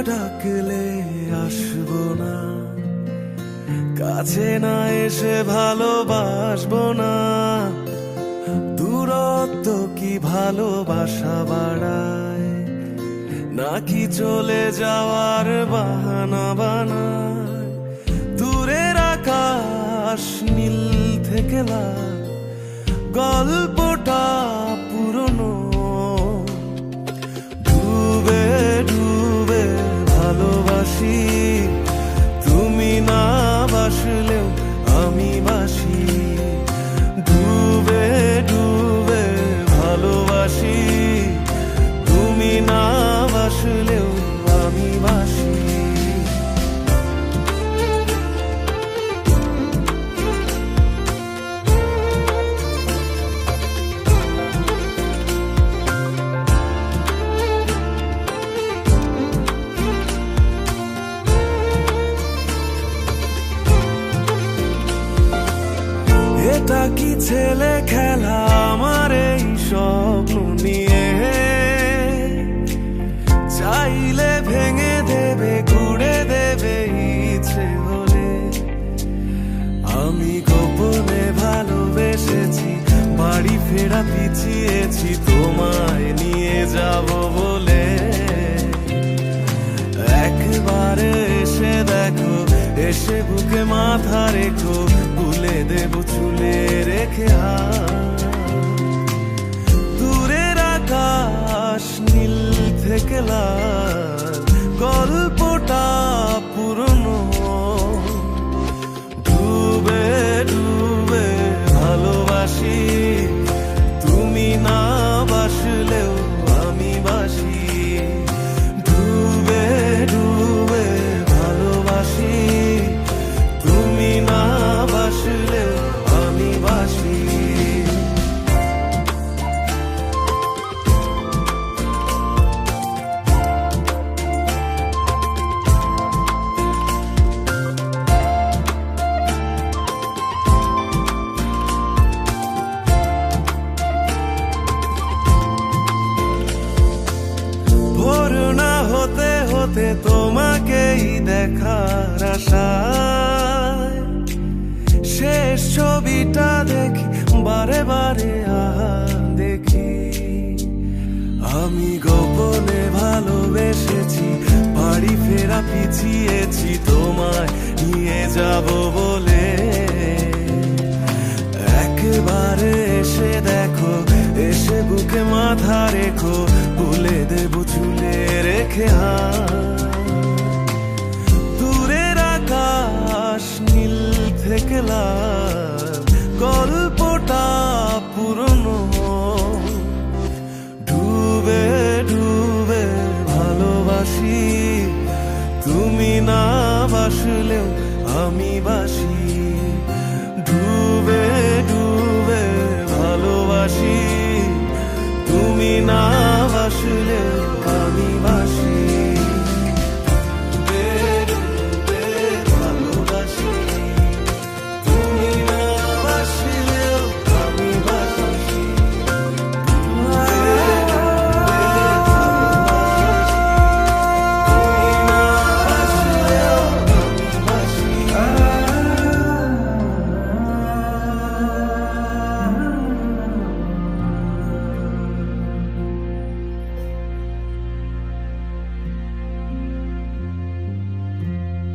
ডাকলে আসবো না, কাছে না এসে ভালোবাসবো না। দূরত্ব কি ভালোবাসা বাড়ায়, নাকি চলে যাওয়ার বাহানা বানায়? দূরের আকাশ নীল থেকে লাল, গল্পটা পুরনো। ডুবে ডুবে ভালোবাসি, তুমি না বাসলেও আমি বাসি। ডুবে ডুবে ভালোবাসি, তুমি না বাসলেও আমি বাসি। এটা কি ছেলে খেলা আমার এই স্বপ্ন নিয়ে? চাইলে ভেঙে দেবে, ঘুরে দেবে ইচ্ছে হলে। আমি গোপনে ভালোবেসেছি, বাড়ি ফেরা পিছিয়েছি তোমায় নিয়ে যাব বলে। একবারে এসে দেখো, এসে বুকে মাথা রেখো, ভুলে দেব চুলে রেখে হাত। দূরের আকাশ নীল থেকে লাল, গল্পটা পুরনো। ডুবে ডুবে ভালোবাসি, তুমি না বাসলেও আমি বাসি। ডুবে ডুবে ভালোবাসি, তুমি না বাসলেও আমি বাসি। ভোর না হতে হতে তোমাকেই দেখার আশায়, শেষ ছবিটা দেখি বারে বারে দেখি। আমি গোপনে ভালোবেসেছি, বাড়ি ফেরা পিছিয়েছি তোমায় নিয়ে যাব বলে। একবারে এসে দেখো, এসে বুকে মাথা রেখো, ভুলে দেব চুলে রেখে হাত। দূরের আকাশ নীল থেকে লাল,